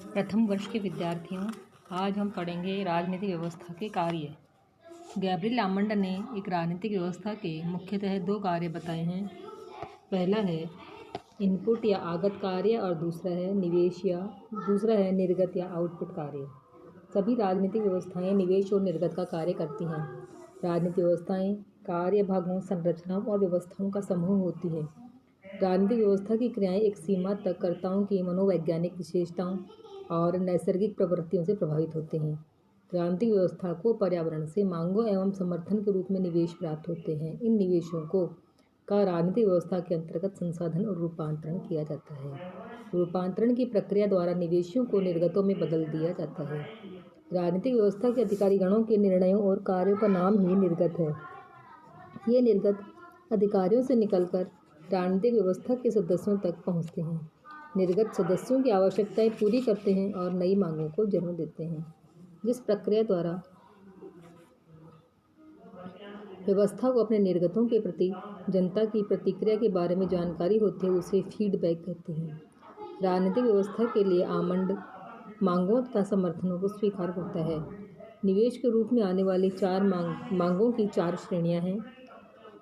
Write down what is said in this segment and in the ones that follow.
प्रथम वर्ष के विद्यार्थियों, आज हम पढ़ेंगे राजनीतिक व्यवस्था के कार्य। गैब्रिएल आमंड ने एक राजनीतिक व्यवस्था के मुख्यतः दो कार्य बताए हैं। पहला है इनपुट या आगत कार्य और दूसरा है निर्गत या आउटपुट कार्य। सभी राजनीतिक व्यवस्थाएं निवेश और निर्गत का कार्य करती हैं। राजनीतिक व्यवस्थाएं कार्य भागों, संरचनाओं और व्यवस्थाओं का समूह होती है। राजनीतिक व्यवस्था की क्रियाएं एक सीमा तक कर्ताओं की मनोवैज्ञानिक विशेषताओं और नैसर्गिक प्रवृत्तियों से प्रभावित होते हैं। राजनीतिक व्यवस्था को पर्यावरण से मांगों एवं समर्थन के रूप में निवेश प्राप्त होते हैं। इन निवेशों का राजनीतिक व्यवस्था के अंतर्गत संसाधन और रूपांतरण किया जाता है। रूपांतरण की प्रक्रिया द्वारा निवेशों को निर्गतों में बदल दिया जाता है। राजनीतिक व्यवस्था के अधिकारी गणों के निर्णयों और कार्यों का नाम ही निर्गत है। ये निर्गत अधिकारियों से निकलकर राजनीतिक व्यवस्था के सदस्यों तक पहुँचते हैं। निर्गत सदस्यों की आवश्यकताएं पूरी करते हैं और नई मांगों को जन्म देते हैं। जिस प्रक्रिया द्वारा व्यवस्था को अपने निर्गतों के प्रति जनता की प्रतिक्रिया के बारे में जानकारी होती है, उसे फीडबैक कहते हैं। राजनीतिक व्यवस्था के लिए आमंड मांगों तथा समर्थनों को स्वीकार करता है। निवेश के रूप में आने वाली मांगों की 4 श्रेणियां हैं।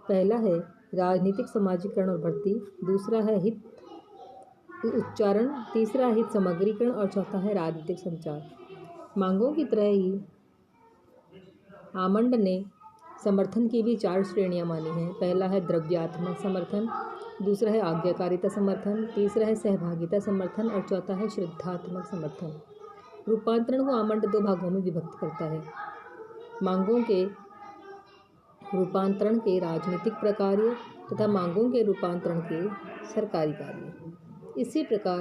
पहला है राजनीतिक समाजीकरण और भर्ती, दूसरा है हित उच्चारण, तीसरा हित समग्रीकरण और चौथा है राजनीतिक संचार। मांगों की तरह ही आमंड ने समर्थन की भी 4 श्रेणियां मानी हैं। पहला है द्रव्यात्मक समर्थन, दूसरा है आज्ञाकारिता समर्थन, तीसरा है सहभागिता समर्थन और चौथा है श्रद्धात्मक समर्थन। रूपांतरण को आमंड 2 भागों में विभक्त करता है, मांगों के रूपांतरण के राजनीतिक प्रकार्य तथा मांगों के रूपांतरण के सरकारी कार्य। इसी प्रकार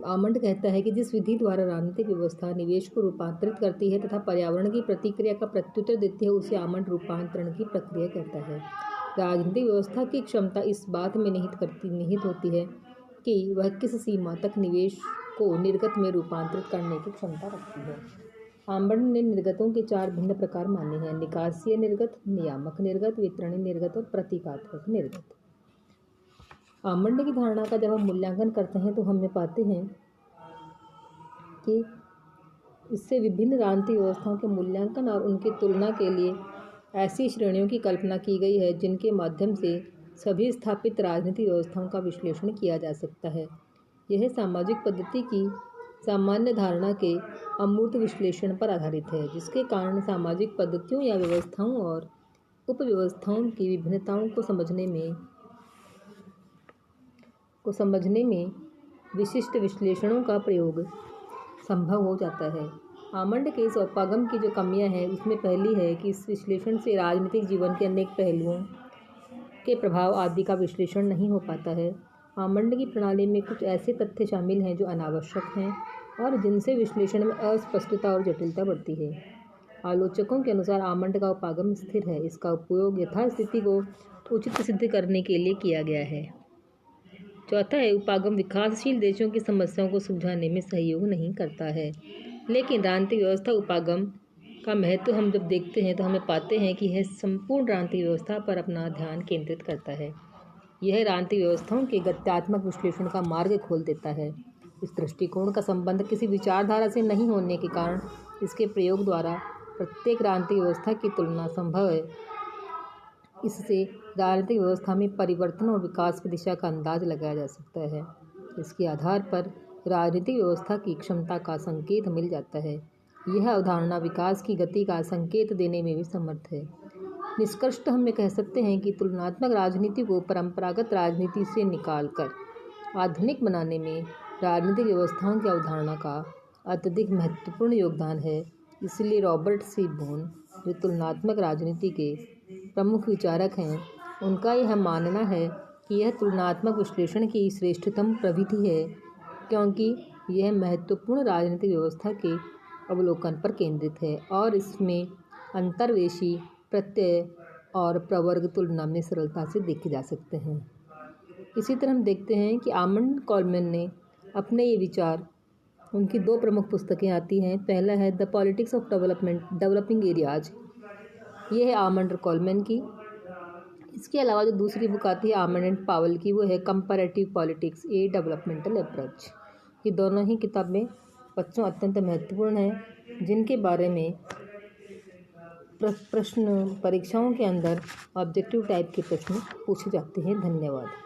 आमंड कहता है कि जिस विधि द्वारा राजनीतिक व्यवस्था निवेश को रूपांतरित करती है तथा पर्यावरण की प्रतिक्रिया का प्रत्युत्तर देती है, उसे आमंड रूपांतरण की प्रक्रिया कहता है। राजनीतिक व्यवस्था की क्षमता इस बात में निहित होती है कि वह किस सीमा तक निवेश को निर्गत में रूपांतरित करने की क्षमता रखती है। आमंड ने निर्गतों के 4 भिन्न प्रकार माने हैं: निकासीय निर्गत, नियामक निर्गत, वितरणी निर्गत और प्रतीकात्मक निर्गत। आमंड की धारणा का जब हम मूल्यांकन करते हैं तो हमें पाते हैं कि इससे विभिन्न राजनीतिक व्यवस्थाओं के मूल्यांकन और उनकी तुलना के लिए ऐसी श्रेणियों की कल्पना की गई है जिनके माध्यम से सभी स्थापित राजनीतिक व्यवस्थाओं का विश्लेषण किया जा सकता है। यह सामाजिक पद्धति की सामान्य धारणा के अमूर्त विश्लेषण पर आधारित है, जिसके कारण सामाजिक पद्धतियों या व्यवस्थाओं और उपव्यवस्थाओं की विभिन्नताओं को समझने में विशिष्ट विश्लेषणों का प्रयोग संभव हो जाता है। आमंड के इस उपागम की जो कमियां हैं, उसमें पहली है कि इस विश्लेषण से राजनीतिक जीवन के अनेक पहलुओं के प्रभाव आदि का विश्लेषण नहीं हो पाता है। आमंड की प्रणाली में कुछ ऐसे तथ्य शामिल हैं जो अनावश्यक हैं और जिनसे विश्लेषण में अस्पष्टता और जटिलता बढ़ती है। आलोचकों के अनुसार आमंड का उपागम स्थिर है। इसका उपयोग यथास्थिति को उचित सिद्ध करने के लिए किया गया है। चौथा है उपागम विकासशील देशों की समस्याओं को सुलझाने में सहयोग नहीं करता है। लेकिन राजनीतिक व्यवस्था उपागम का महत्व हम जब देखते हैं तो हमें पाते हैं कि यह संपूर्ण राजनीतिक व्यवस्था पर अपना ध्यान केंद्रित करता है। यह राजनीतिक व्यवस्थाओं के गत्यात्मक विश्लेषण का मार्ग खोल देता है। इस दृष्टिकोण का संबंध किसी विचारधारा से नहीं होने के कारण इसके प्रयोग द्वारा प्रत्येक राजनीतिक व्यवस्था की तुलना संभव है। इससे राजनीतिक व्यवस्था में परिवर्तन और विकास की दिशा का अंदाज लगाया जा सकता है। इसके आधार पर राजनीतिक व्यवस्था की क्षमता का संकेत मिल जाता है। यह अवधारणा विकास की गति का संकेत देने में भी समर्थ है। निष्कर्षतः हम कह सकते हैं कि तुलनात्मक राजनीति को परंपरागत राजनीति से निकालकर आधुनिक बनाने में राजनीतिक व्यवस्थाओं की अवधारणा का अत्यधिक महत्वपूर्ण योगदान है। इसलिए रॉबर्ट सी बोन, जो तुलनात्मक राजनीति के प्रमुख विचारक हैं, उनका यह मानना है कि यह तुलनात्मक विश्लेषण की श्रेष्ठतम प्रविधि है, क्योंकि यह महत्वपूर्ण राजनीतिक व्यवस्था के अवलोकन पर केंद्रित है और इसमें अंतर्वेशी प्रत्यय और प्रवर्ग तुलना में सरलता से देखे जा सकते हैं। इसी तरह हम देखते हैं कि आमंड कॉलमैन ने अपने ये विचार, उनकी 2 प्रमुख पुस्तकें आती हैं। पहला है the politics of developing areas, ये है आमंड कॉलमैन की। इसके अलावा जो दूसरी बुक आती है आमंड एंड पावेल की, वो है कंपैरेटिव पॉलिटिक्स ए डेवलपमेंटल अप्रोच। कि दोनों ही किताबें बच्चों अत्यंत महत्वपूर्ण हैं, जिनके बारे में प्रश्न परीक्षाओं के अंदर ऑब्जेक्टिव टाइप के प्रश्न पूछे जाते हैं। धन्यवाद।